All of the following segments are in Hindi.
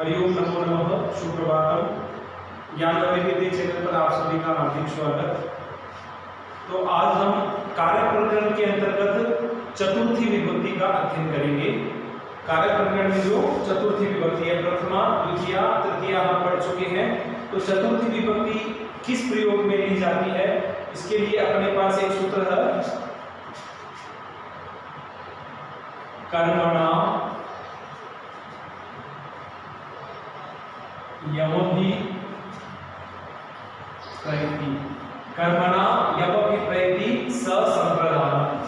हरिओम नमो नमः सुप्रभातम। ज्ञान विद्या चैनल पर आप सभी का हार्दिक स्वागत। तो आज हम कार्य प्रकरण के अंतर्गत चतुर्थी विभक्ति का अध्ययन करेंगे। कार्य प्रकरण में जो चतुर्थी विभक्ति है, प्रथमा द्वितीया तृतीया हम पढ़ चुके हैं। तो चतुर्थी विभक्ति किस प्रयोग में ली जाती है, इसके लिए अपने पास एक सूत्र है, कर्मणा यमभि प्रयति। कर्मणा यमभि प्रयति ससंप्रदान।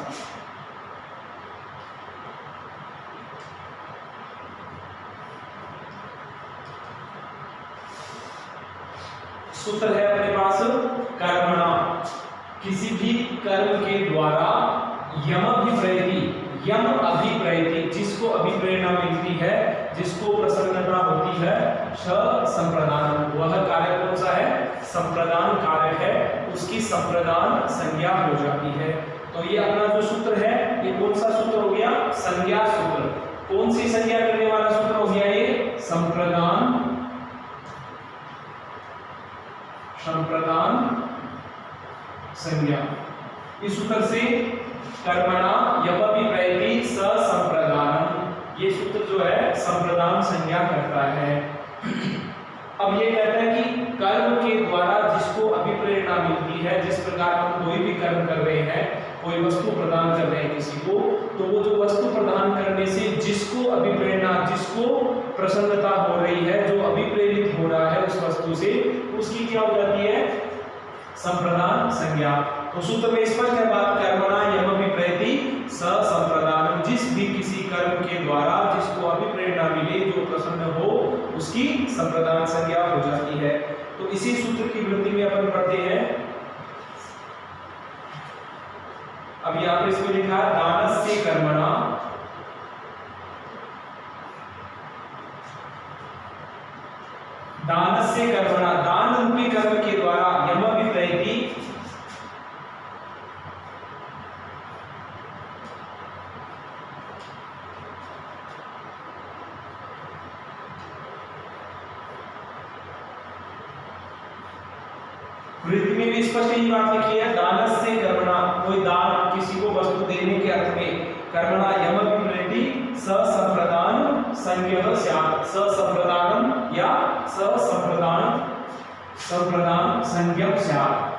सूत्र है अपने पास, कर्मणा किसी भी कर्म के द्वारा यमभिप्रयति, यम अभिप्रयति जिसको अभिप्रेरणा मिलती है, जिसको प्रसन्नता होती है, स संप्रदान, वह कार्य कौन सा है, संप्रदान कार्य है, उसकी संप्रदान संज्ञा हो जाती है। तो ये अपना जो सूत्र है, ये कौन सा सूत्र हो गया, संज्ञा सूत्र। कौन सी संज्ञा करने वाला सूत्र हो गया ये, संप्रदान, संप्रदान संज्ञा। इस सूत्र से कर्मणा यमभिप्रयति ससंप्रदानम, ये सूत्र जो है संप्रदान संज्ञा करता है। अब ये कहता है कि कर्म के द्वारा जिसको अभिप्रेरणा मिलती है, जिस प्रकार हम कोई भी कर्म कर रहे हैं, कोई वस्तु प्रदान कर रहे हैं किसी को, तो वो जो वस्तु प्रदान करने से जिसको अभिप्रेरणा, जिसको प्रसन्नता हो रही है, जो अभिप्रेरित हो रहा है उस वस्तु से, उसकी क्या हो जाती है, संप्रदान संज्ञा। तो सूत्र में स्पष्ट है बात, कर्मणा यमभिप्रयति ससंप्रदानम, जिस भी किसी कर्म के द्वारा जिसको अभिप्रेरणा मिले, जो प्रसन्न हो, उसकी संप्रदान संज्ञा हो जाती है। तो इसी सूत्र की वृत्ति में अपन पढ़ते हैं। अब यहाँ पर इसमें लिखा दानस्य कर्मणा, दानस्य कर्मणा, दान रूपी कर्म के द्वारा यमभिप्रयति वृत्ति में भी स्पष्ट यही बात लिखी है, दानस्य कर्मणा, कोई दान किसी को वस्तु देने के अर्थ में, कर्मणा यमभिप्रयति ससंप्रदान संज्ञः स्यात्, ससंप्रदानम या ससंप्रदान संप्रदान संज्ञः स्यात्।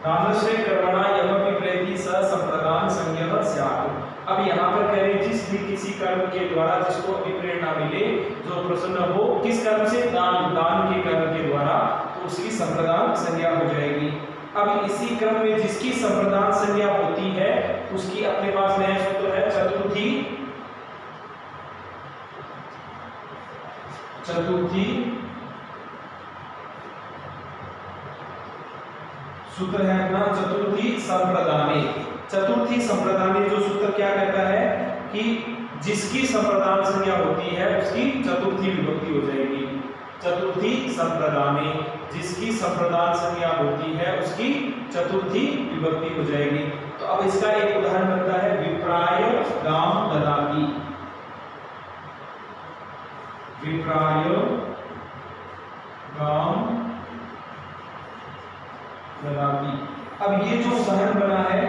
दानस्य कर्मणा यमभिप्रयति ससंप्रदान संज्ञः स्यात्। अब यहाँ पर कह रहे जिस भी किसी कर्म के द्वारा जिसको अभिप्रेरणा मिले, जो प्रसन्न हो, किस कर्म से, दान, दान के कर्म के द्वारा, तो उसकी संप्रदान संज्ञा हो जाएगी। अब इसी क्रम में जिसकी संप्रदान संज्ञा होती है, उसकी अपने पास नया सूत्र है, चतुर्थी, चतुर्थी सूत्र है अपना चतुर्थी संप्रदाने। चतुर्थी संप्रदाने जो सूत्र क्या कहता है कि जिसकी संप्रदान संज्ञा होती है, उसकी चतुर्थी विभक्ति हो जाएगी। चतुर्थी संप्रदाने, जिसकी संप्रदान संज्ञा होती है, उसकी चतुर्थी विभक्ति हो जाएगी। तो अब इसका एक उदाहरण बनता है, विप्राय गाम ददाति, विप्राय गाम ददाति। अब ये जो उदाहरण बना है,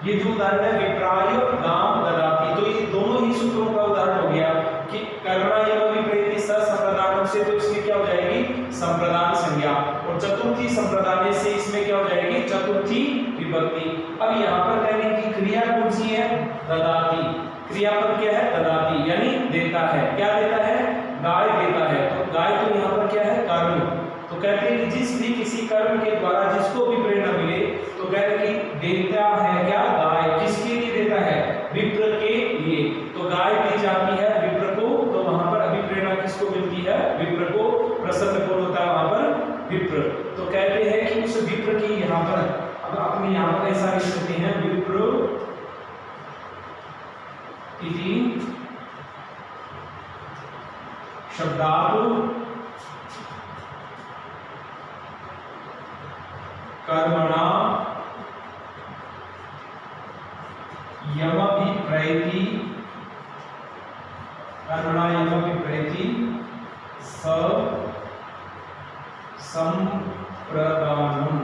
ये जो उदाहरण है विप्राय गाम ददाति, तो ये दोनों ही सूत्रों का उदाहरण हो गया कि कर्मणा यमभिप्रयति ससंप्रदानम से, तो इसमें क्या हो जाएगी, संप्रदान संज्ञा, और चतुर्थी संप्रदाने से इसमें क्या हो जाएगी, चतुर्थी विभक्ति। अब यहाँ पर कहने की क्रिया कौन सी है, ददाति, क्रियापद क्या है, ददाति, यानी देता है। क्या देता है, गाय देता है। तो गाय तो यहाँ पर क्या है, कर्म। तो कहते हैं कि जिस भी किसी कर्म के द्वारा जिसको भी प्रेरणा मिले, तो कहते हैं कि देता है क्या, गाय। किसके लिए देता है, विप्र के लिए। तो गाय दी जाती है विप्र को, तो वहां पर अभिप्रेरणा किसको मिलती है, विप्र को। प्रसन्न कौन होता है वहां पर, विप्र। तो कहते हैं कि उस विप्र की यहाँ पर, अब अपने यहाँ पर ऐसा लिख सकते हैं, विप्र इति शब्दात् कर्मणा यमभिप्रैति स संप्रदानम्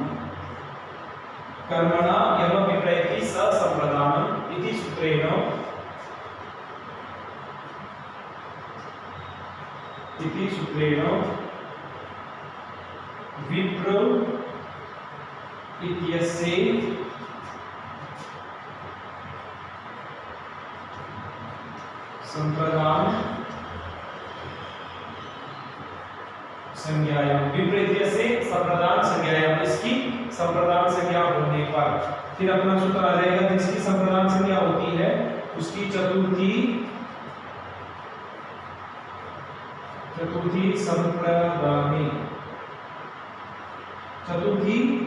कर्मणा यमभिप्रैति स संप्रदानम् इति सूत्रेण विप्र इत्यस्य संप्रदान संज्ञायाम विपरीत से संप्रदान संज्ञायाम इसकी संप्रदान संज्ञा होने पर फिर अपना सूत्र आ जाएगा जिसकी संप्रदान संज्ञा होती है उसकी चतुर्थी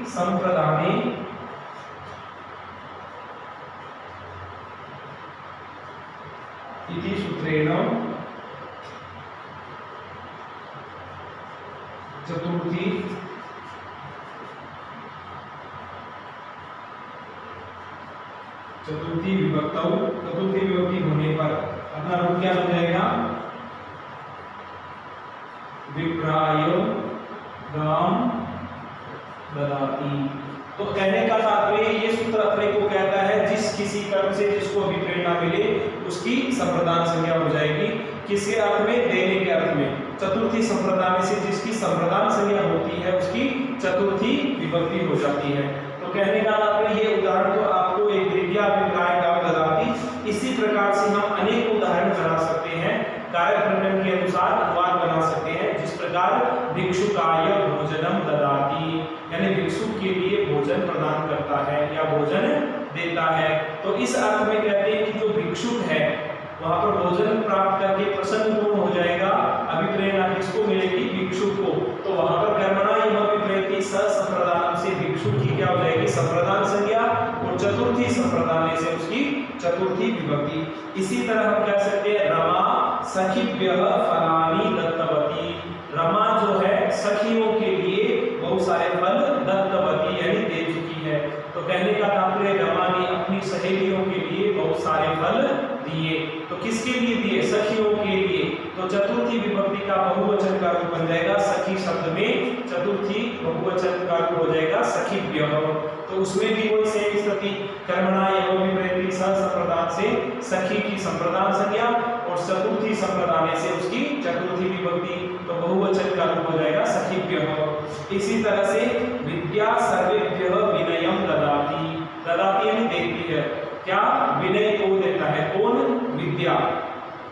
संप्रदाने इति सूत्रेण चतुर्थी विभक्ति होने पर अपना रूप क्या हो जाएगा विप्राय गाम ददाति। तो कहने का तात्पर्य ये सूत्र अपने को कहता है जिस किसी कर्म से जिसको अभिप्रेरणा मिले उसकी संप्रदान संज्ञा हो जाएगी। किसके अर्थ में? देने के अर्थ में। चतुर्थी संप्रदान से जिसकी संप्रदान संज्ञा होती है उसकी चतुर्थी विभक्ति हो जाती है। तो कहने का तात्पर्य ये उदाहरण तो आपको एक दे दिया अभिप्राय गाम ददाति। इसी प्रकार से हम अनेक उदाहरण बना सकते हैं, कार्य प्रकरण के अनुसार अनुवाद बना सकते हैं। जिस प्रकार भिक्षुकाय भोजनम ददाति यानी भिक्षुक के लिए भोजन प्रदान करता है या भोजन देता है। तो इस अर्थ में कहते हैं कि जो भिक्षुक है वहां पर भोजन प्राप्त करके प्रसन्न कौन हो जाएगा? अभिप्रेरणा किसको मिलेगी? भिक्षुक को। तो वहां पर कर्मणा यमभिप्रैति स संप्रदान से भिक्षुक की क्या हो जाएगी? संप्रदान संज्ञा और चतुर्थी संप्रदान से उसकी चतुर्थी विभक्ति। इसी तरह हम कह सकते हैं रमा सखीभ्यः फलानि दत्तवती। रमा जो है सखियों के लिए बहुत सारे फल दत्तवती यानी दे चुकी है। तो कहने का तात्पर्य रमा ने अपनी सहेलियों के लिए बहुत सारे फल दिए। तो किसके लिए दिए? सखियों के लिए। तो चतुर्थी विभक्ति का बहुवचन का रूप बन जाएगा सखी शब्द में चतुर्थी बहुवचन का रूप हो जाएगा सखीभ्यः। तो उसमें भी वही सेम स्थिति कर्मणा यमभिप्रैति स संप्रदान से सखी की संप्रदान संज्ञा और चतुर्थी संप्रदान से उसकी चतुर्थी विभक्ति। तो बहुवचन का रूप हो जाएगा सखीभ्यः। इसी तरह से विद्या सर्वेभ्यः विनयम ददाति। ददाति यानी देती है। क्या? विनय को देता है। कौन? विद्या।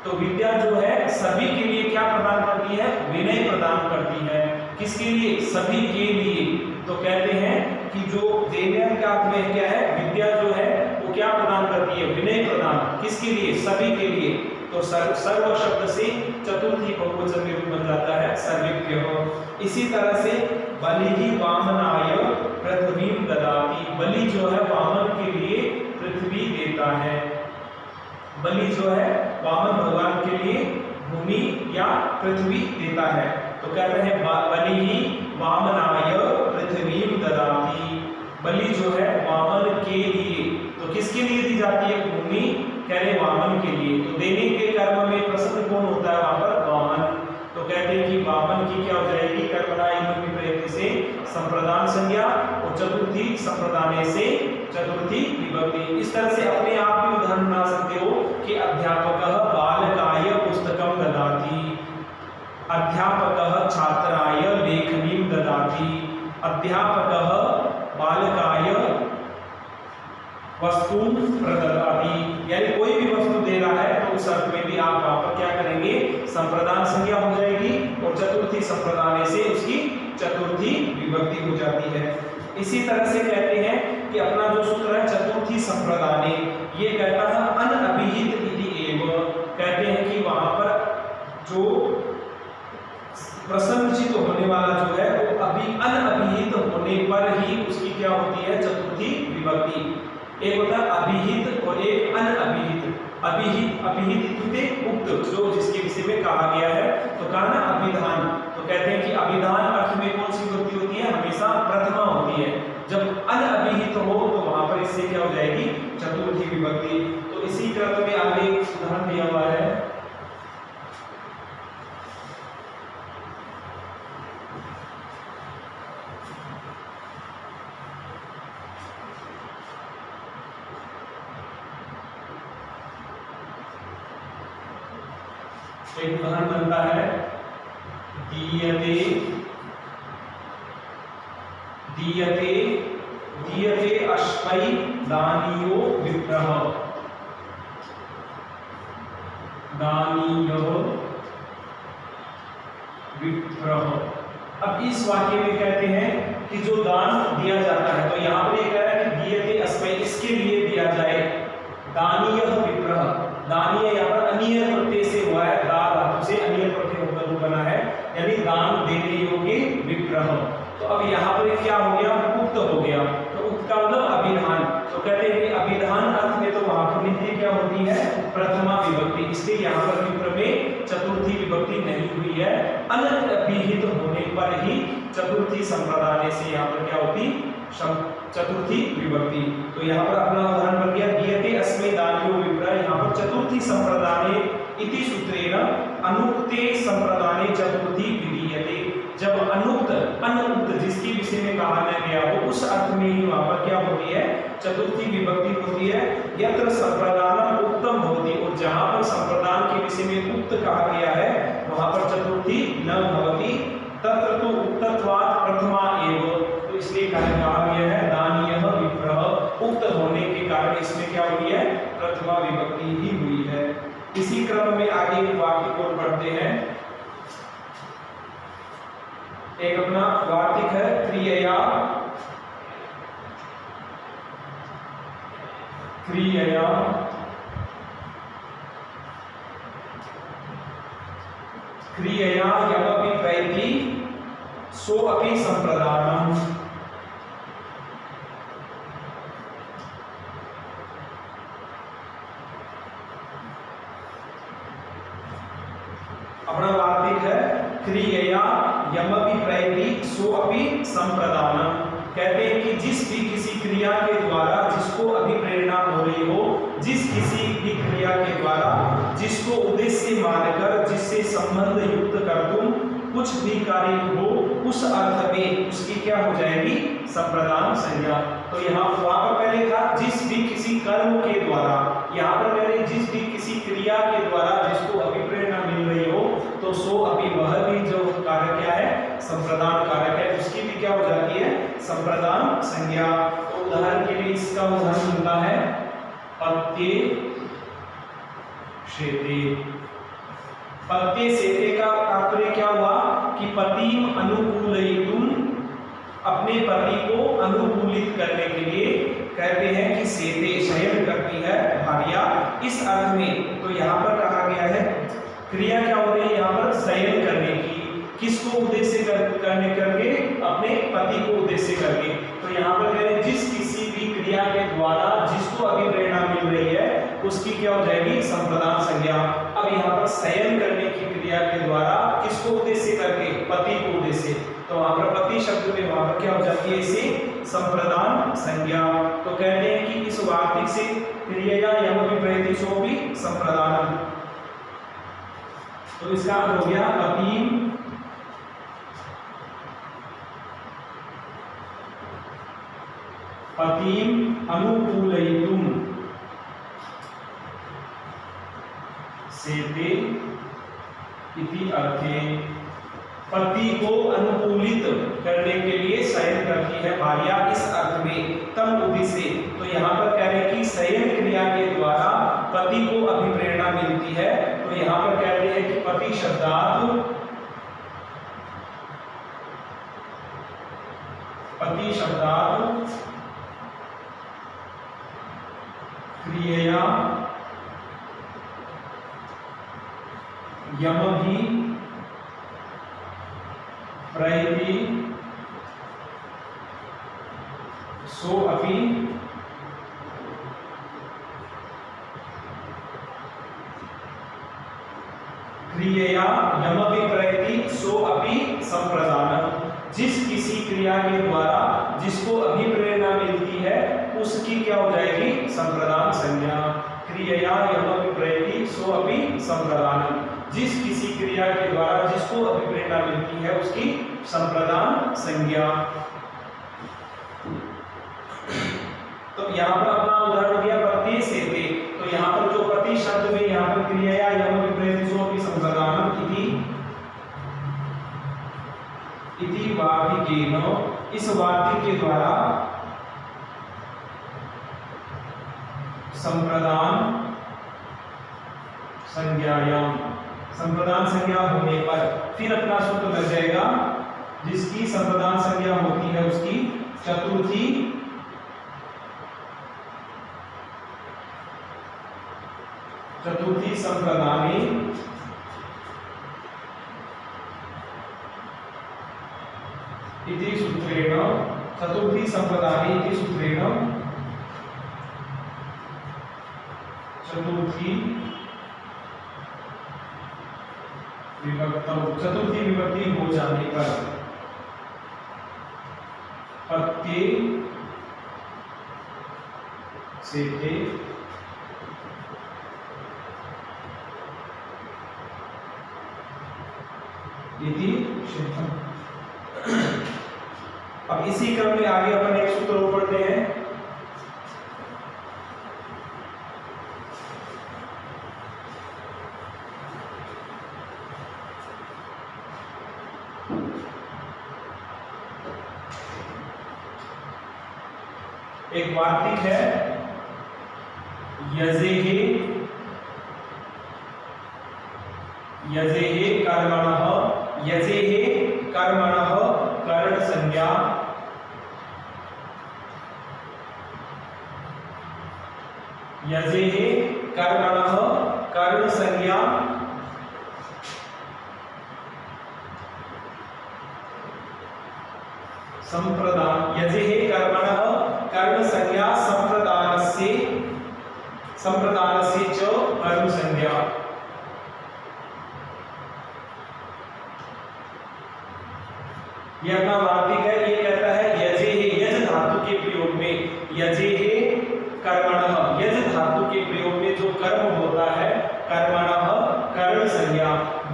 तो विद्या जो है सभी के लिए क्या प्रदान करती है? विनय प्रदान करती है। किसके लिए? सभी के लिए। तो कहते हैं कि जो देने का अर्थ में क्या है? विद्या जो है वो क्या प्रदान करती है? विनय प्रदान। किसके लिए? सभी के लिए। तो सर्व शब्द से चतुर्थी बहुवचन में रूप बन जाता है सर्वेभ्यः। इसी तरह से बलि वामनाय पृथ्वीं ददाति। बलि जो है वामन के लिए पृथ्वी देता है। बलि जो है वामन भगवान के लिए भूमि या पृथ्वी देता है। तो कहते हैं बलि वामनाय पृथ्वीं ददाति। बलि जो है वामन के लिए। तो किसके लिए दी जाती है? भूमि कह रहे वामन के लिए। तो देने के कर्म में प्रसन्न कौन होता है? वहां पर वामन। तो कहते हैं कि वामन की क्या हो जाएगी? कर्मणा यमभिप्रैति से संप्रदान संज्ञा और चतुर्थी संप्रदान से चतुर्थी विभक्ति। इस तरह से अपने आप भी उदाहरण बना सकते हो कि अध्यापकः बालकाय पुस्तकं ददाति। अध्यापकः छात्राय लेखनीं ददाति। अध्यापकः बालकाय वस्तु प्रददाति। यानी कोई भी वस्तु दे रहा है तो उस अर्थ में भी आप वहां पर क्या करेंगे? संप्रदान संज्ञा हो जाएगी और चतुर्थी संप्रदान से उसकी चतुर्थी विभक्ति हो जाती है। इसी तरह से कहते हैं कि अपना जो सूत्र है चतुर्थी संप्रदाने ये कहता है अनअभिहित इति एव। कहते हैं कि वहां पर जो प्रसन्नचित होने वाला जो है वो अनअभिहित होने पर ही उसकी क्या होती है? चतुर्थी विभक्ति। एक होता है अभिहित और एक अनअभिहित। अभिहित इत्युक्ते उक्त जो जिसके विषय में कहा गया है। तो कहा ना अभिधान। तो कहते हैं कि अभिधान अर्थ में कौन सी विभक्ति होती है? हमेशा प्रथमा होती है। जब इससे क्या हो जाएगी चतुर्थी विभक्ति। तो इसी क्रम में आगे उदाहरण दिया हुआ है। एक उदाहरण बनता है दीयते दीयते दीयते अश्वै दानीयो विप्रः दानीयो विप्रः। अब इस वाक्य में कहते हैं कि जो दान दिया जाता है, तो यहाँ पर ये कह रहा है कि दीयते अश्वै, इसके लिए दिया जाए दानीयः विप्रः। दानीय यहाँ पर अनीय प्रत्यय से हुआ है, दा धातु से अनीय प्रत्यय होकर रूप बना है, यानी दान देने योग्य विप्रः। तो अब यहाँ पर क्या हो गया, उक्त हो गया। तो उक्त का मतलब अभिधान। तो कहते हैं कि अभिधान अर्थ में तो वहां पर नित्य क्या होती है प्रथमा विभक्ति, इसलिए यहाँ पर विप्र में चतुर्थी विभक्ति नहीं हुई है। अनभिहित होने पर ही चतुर्थी संप्रदाय से यहाँ पर क्या होती चतुर्थी विभक्ति। तो यहाँ पर अपना उदाहरण बन गया दीयते अस्मै दानीयो विप्रः। यहाँ पर चतुर्थी संप्रदाय इति सूत्रेण अनुक्ते संप्रदाय चतुर्थी विधीयते। जब अनुक्त अनुक्त जिसके विषय में कहा न गया हो उस अर्थ में ही वहां पर क्या होती है चतुर्थी विभक्ति होती है। यत्र संप्रदानम उक्तम भवति, और जहां पर संप्रदान के विषय में उक्त कहा गया है वहां पर चतुर्थी न भवति। तत्र तो उक्तत्वात् प्रथमा एव, तो इसलिए कहा गया है दानीयः विप्रः। उक्त होने के कारण इसमें क्या हुई है प्रथमा विभक्ति ही हुई है। इसी क्रम में आगे वाक्य को पढ़ते हैं। एक अपना वार्तिक है क्रियया क्रियया क्रियया यमपि प्रैति सो अपि संप्रदानम्। अपना वार्तिक है क्रियया यमपि प्रैति सो अपि संप्रदानम्। कहते हैं कि जिस भी किसी क्रिया के द्वारा जिसको अभिप्रेरणा हो रही हो, जिस किसी भी क्रिया के द्वारा जिसको उद्देश्य मानकर जिससे संबंध युक्त कर तुम कुछ भी कार्य हो, उस अर्थ में उसकी क्या हो जाएगी संप्रदान संज्ञा। तो यहाँ वहां पर पहले था जिस भी किसी कर्म के द्वारा, यहाँ पर पहले जिस भी किसी क्रिया के द्वारा जिसको अभिप्रेरणा मिल रही हो, तो सो अभी वह भी जो कारक क्या है संप्रदान कारक है, उसकी भी क्या हो जाती है संप्रदान संज्ञा। तो उदाहरण के लिए इसका उदाहरण मिलता है पत्ये शेते। पत्ये शेते का तात्पर्य क्या हुआ कि पतिम अनुकूलयितुम, अपने पति को अनुकूलित करने के लिए कहते हैं कि शेते शयन करती है भार्या, इस अर्थ में। तो यहाँ पर कहा गया है क्रिया क्या हो रही है यहाँ पर शयन करने की, किसको उद्देश्य करने करके अपने पति को उद्देश्य करके। तो यहाँ पर कह रहे हैं जिस किसी भी क्रिया के द्वारा जिसको अभिप्रेरणा मिल रही है उसकी क्या हो जाएगी संप्रदान संज्ञा। अब यहाँ पर शयन करने की क्रिया के द्वारा किसको उद्देश्य करके पति को उद्देश्य, तो वहां पर पति शब्द में वहां पर क्या हो जाती है इसे संप्रदान संज्ञा। तो कहते हैं कि इस वार्तिक से क्रिया यमपि प्रैति सो अपि संप्रदानम्। तो इसका अर्थ हो गया पतिम अनुकूलयितुम शेते इति अर्थे। पति को अनुकूलित करने के लिए शयन करती है भार्या, इस अर्थ में तम उद्देश्य। तो यहाँ पर कह रहे हैं कि शयन क्रिया के द्वारा पति को अभिप्रेरणा मिलती है। तो यहाँ पर कहते हैं कि पति शब्दात् क्रियया यमभि प्रैति सो अपि क्रियया यमपि प्रैति सो अपि संप्रदानम्। जिस किसी क्रिया के द्वारा जिसको अभिप्रेरणा मिलती है उसकी क्या हो जाएगी? संप्रदान संज्ञा। क्रियया यम विप्रयति सो अपि संप्रदानम। जिस किसी क्रिया के द्वारा जिसको अभिप्रेरणा मिलती है उसकी संप्रदान संज्ञा। तो यहाँ पर अपना उदाहरण हो गया प्रति सेते। तो यहाँ पर जो प्रति शब्द में यहाँ पर क्रियया यम विप्रयति सो अपि संप्रदानम इति वार्तिकेन, इस वार्तिक के द्वारा संप्रदान संज्ञायाम, संप्रदान संज्ञा होने पर फिर अपना सूत्र लग जाएगा, जिसकी संप्रदान संज्ञा होती है उसकी चतुर्थी संप्रदाने इति सूत्रेण, चतुर्थी संप्रदाने इति सूत्रेण चतुर्थी विभक्ति हो जाने पर प्रत्यय सेते इति शुद्धम। अब इसी क्रम में आगे अपन एक सूत्र और पढ़ते हैं। एक वार्तिक है यजेहे कर्मणः, यजेहे कर्मणः कर्ण संज्ञा, यजेहे कर्मणः कर्ण संज्ञा संप्रदान, यजेहे कर्मणः कर्ण संज्ञा संप्रदानस्य च कर्म संज्ञा। यह अपना वार्तिक है। ये कहता है यजेहे, यज धातु के प्रयोग में, यजेहे कर्मणः, यज धातु के प्रयोग में जो कर्म होता है, कर्मणः कर्ण संज्ञा,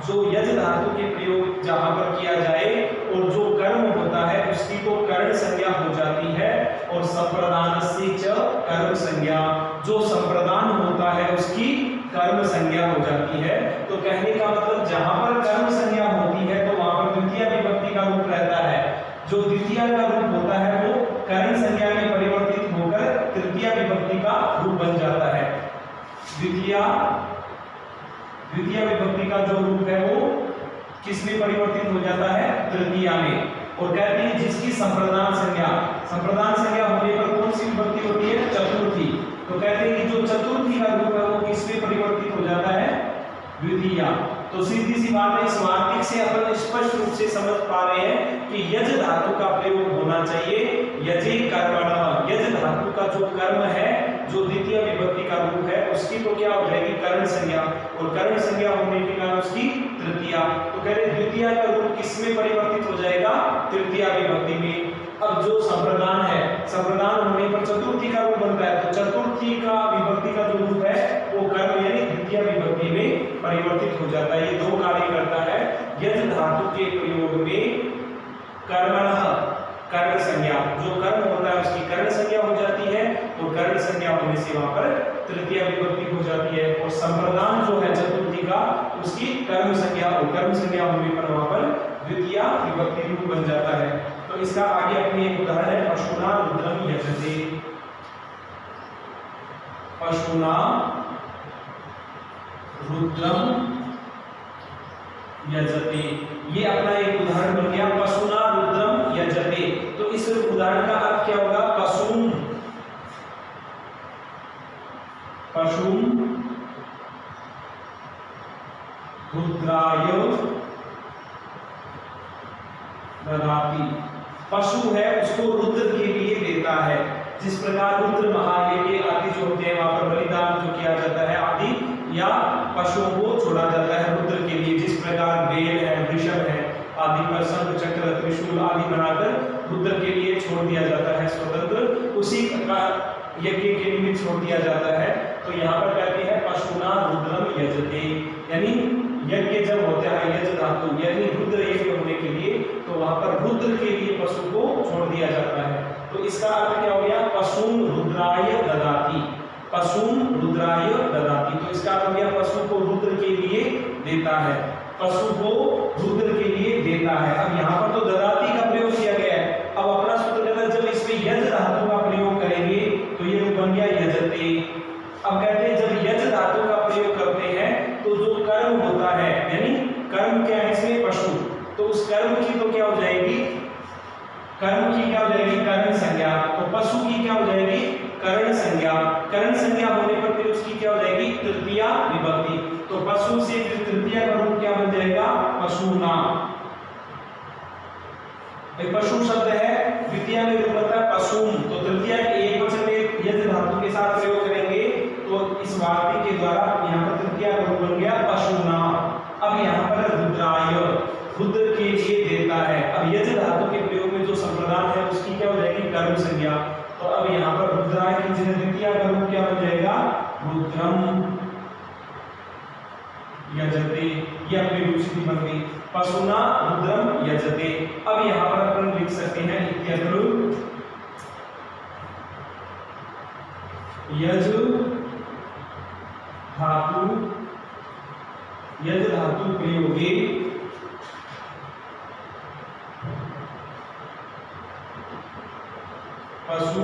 जो यज धातु के प्रयोग जहां पर किया जाए और जो कर्म होता है उसकी तो कर्ण संज्ञा हो जाती है, और संप्रदानस्य च कर्म संज्ञा, जो संप्रदान होता है उसकी कर्म संज्ञा हो जाती है। तो कहने का मतलब जहां पर कर्म संज्ञा होती है तो वहां पर द्वितीय विभक्ति का रूप रहता है। जो द्वितीय का रूप होता है वो कर्ण संज्ञा में परिवर्तित होकर तृतीय विभक्ति का रूप बन जाता है। द्वितीय विभक्ति का जो रूप है वो किस में परिवर्तित हो जाता है? तृतीय में। और कहते हैं जिसकी संप्रदान संज्ञा होने पर कौन सी विभक्ति होती है? चतुर्थी। तो कहते हैं कि जो चतुर्थी का रूप है वो किस में परिवर्तित हो जाता है? द्वितीय। तो सीधी सी बात है, इस वार्तिक से अपन स्पष्ट रूप से समझ पा रहे हैं कि यज धातु का प्रयोग होना चाहिए। यजे कर्मणः, यज धातु का जो कर्म है, जो द्वितीय विभक्ति का रूप है, उसकी तो क्या हो जाएगी? कर्ण संज्ञा, और कर्ण संज्ञा होने के कारण उसकी तृतीय। तो कह रहे द्वितीय का रूप किसमें परिवर्तित हो जाएगा? तृतीय विभक्ति में। अब जो संप्रदान है, संप्रदान होने पर चतुर्थी का रूप बनता है, तो चतुर्थी का विभक्ति का जो रूप है वो कर्म यानी द्वितीय विभक्ति में परिवर्तित हो जाता है। ये दो कार्य करता है। यज धातु के प्रयोग में कर्मणः कर्ण संज्ञा, जो कर्म होता है उसकी कर्ण संज्ञा हो जाती है, और कर्ण संज्ञा होने से वहां पर तृतीय विभक्ति हो जाती है, और संप्रदान जो है चतुर्थी का उसकी कर्म संज्ञा, और कर्म संज्ञा होने पर वहां पर द्वितीय विभक्ति रूप बन जाता है। तो इसका आगे अपनी एक उदाहरण है पशुना रुद्रम यजते। पशुना रुद्रम यजते, ये अपना एक उदाहरण बन गया। पशुना रुद्रम यजते, तो इस उदाहरण का अर्थ क्या होगा? पशु रुद्राय ददाति, पशु है उसको रुद्र के लिए देता है। जिस प्रकार रुद्र महायज्ञ आदि जो होते हैं वहां पर बलिदान जो किया जाता है आदि, या पशुओं को छोड़ा जाता है रुद्र के लिए, जिस प्रकार बेल है, वृषभ है आदि पर शंख चक्र त्रिशूल आदि बनाकर रुद्र के लिए छोड़ दिया जाता है, स्वतंत्र उसी का यज्ञ के निमित्त छोड़ दिया जाता है। तो यहाँ पर कहते हैं पशुना रुद्रम यजते, यानी यज्ञ जब होता है यज धातु यानी रुद्र यज्ञ होने के लिए, तो वहां पर रुद्र के लिए पशु को छोड़ दिया जाता है। तो इसका अर्थ क्या हो गया, पशुम रुद्राय ददाति, पशुम रुद्राय ददाति। तो इसका अर्थ हो गया पशु को रुद्र के लिए देता है, पशु को रुद्र के लिए देता है। अब यहाँ पर तो ददाति का प्रयोग किया गया है। अब अपना सूत्र कहता है जब इसमें यज धातु का प्रयोग करेंगे तो ये रूप बन गया यजते। अब कहते हैं जब यज धातु का प्रयोग करते हैं तो जो कर्म होता है, यानी कर्म क्या है इसमें पशु, तो उस कर्म की तो क्या हो जाएगी, कर्म की क्या हो जाएगी कर्ण संज्ञा, तो पशु की क्या हो जाएगी कर्ण संज्ञा। कर्ण संज्ञा होने पर फिर उसकी क्या हो जाएगी तृतीया विभक्ति। तो पशु से फिर तृतीया का रूप क्या बन जाएगा पशुना। एक पशु शब्द है, द्वितीय में रूप बनता है पशुम, तो तृतीया के एक वचन में यज धातु के साथ प्रयोग करेंगे तो इस वाक्य के द्वारा यहाँ पर तृतीया का रूप बन गया पशुना। अब यहाँ पर रुद्राय, रुद्र के लिए देता है। अब यज धातु के प्रयोग में जो संप्रदान है उसकी क्या हो जाएगी कर्म संज्ञा। तो अब यहाँ पर रुद्राय की जगह द्वितीय का रूप क्या बन जाएगा रुद्रम यजते, ये अपनी रूप स्थिति बन गई पशुना रुद्रम यजते। अब यहाँ पर अपन लिख सकते हैं इत्यत्र यज धातु प्रयोगे पशु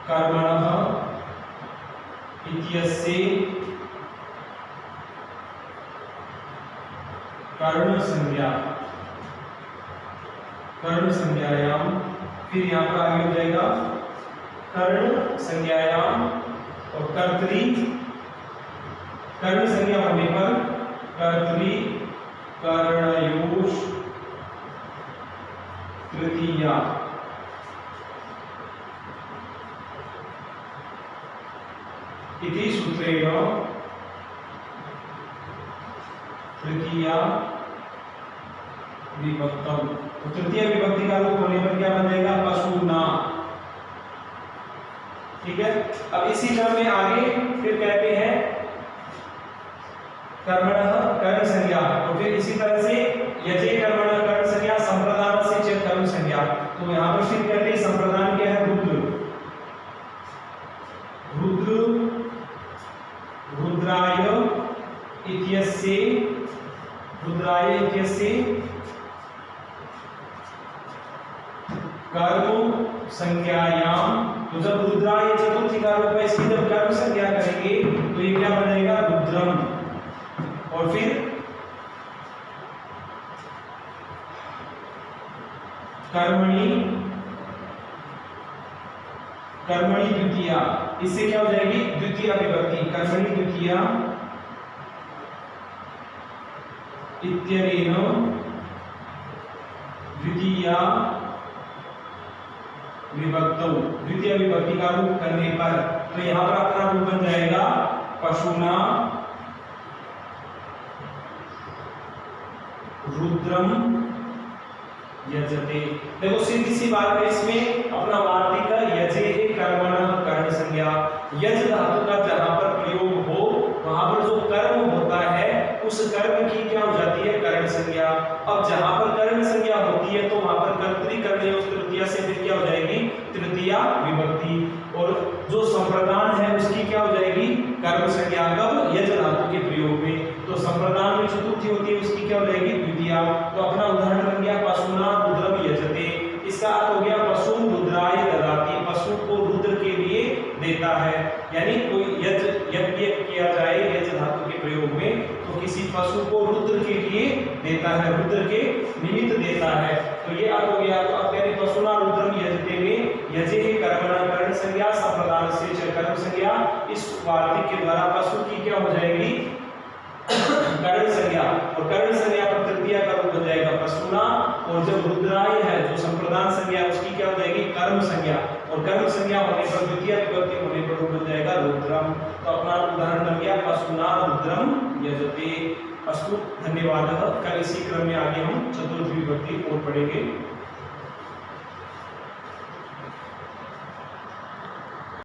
कर्मणः इत्यस्य कर्ण संज्ञा, कर्ण संज्ञायाम, फिर यहाँ पर आगे हो जाएगा कर्ण संज्ञायाम और कर्तरी, कर्ण संज्ञा होने पर कर्तरी कर्णयोष तृतीया, इति सूत्रेण तृतीया विभक्तम। तो तृतीय विभक्ति का रूप होने पर क्या बन जाएगा पशुना। ठीक है, अब इसी क्रम में आगे फिर कहते हैं कर्मणः कर्ण संज्ञा, तो फिर इसी तरह से यजे कर्मणः कर्ण संज्ञा संप्रदान से च कर्म संज्ञा। तो यहाँ पर फिर कहते हैं संप्रदान क्या है रुद्र, रुद्र रुद्राय इत्यस्य, रुद्राय इत्यस्य कर्म संज्ञायाम। तो जब रुद्राय चतुर्थी का रूप है इसकी जब कर्म संज्ञा करेंगे तो ये क्या बन जाएगा रुद्रम। और फिर कर्मणि, कर्मणि द्वितीया, इससे क्या हो जाएगी द्वितीय विभक्ति कर्मणि द्वितीया इत्यनेन द्वितीया विभक्तौ, द्वितीय विभक्ति का रूप करने पर तो यहाँ पर अपना रूप बन जाएगा पशुना रुद्रम यजते। देखो सीधी सी बात है इसमें अपना वार्तिक यजे कर्मण कर्ण संज्ञा, यज धातु का जहां पर प्रयोग हो वहां पर जो कर्म होता है उस कर्म की क्या हो जाती है कर्ण संज्ञा। अब जहां पर कर्ण संज्ञा होती है तो वहां पर कर्तरी कर्णयोः तृतीया से फिर क्या हो जाएगी तृतीया विभक्ति, और जो संप्रदान है उसकी क्या हो जाएगी कर्म संज्ञा कब यज धातु के प्रयोग में। तो संप्रदान में चतुर्थी होती है उसकी क्या हो जाएगी द्वितीया। तो अपना उदाहरण बन गया पशुना रुद्रम यजते, इसका अर्थ हो गया पशु रुद्राय ददाति, पशु को रुद्र के लिए देता है। यानी कोई यज्ञ किया जाए यज धातु के प्रयोग में तो किसी पशु को रुद्र के लिए देता है, रुद्र के निमित्त देता है। तो ये अर्थ हो गया। तो अब कहते पशुना रुद्रम यजते में यजे कर्मण कर्ण संज्ञा संप्रदान से कर्म संज्ञा, इस वार्तिक के द्वारा पशु की क्या हो जाएगी कर्ण संज्ञा, और कर्ण संज्ञा पर तृतीया का रूप बन जाएगा पशुना, और जब रुद्राय है जो संप्रदान संज्ञा उसकी क्या हो जाएगी कर्म संज्ञा, और कर्म संज्ञा होने पर द्वितीय विभक्ति होने पर वो बन जाएगा रुद्रम। तो अपना उदाहरण बन गया पशुना रुद्रम यजते। अस्तु, धन्यवाद। कल इसी क्रम में आगे हम चतुर्थ विभक्ति और पढ़ेंगे।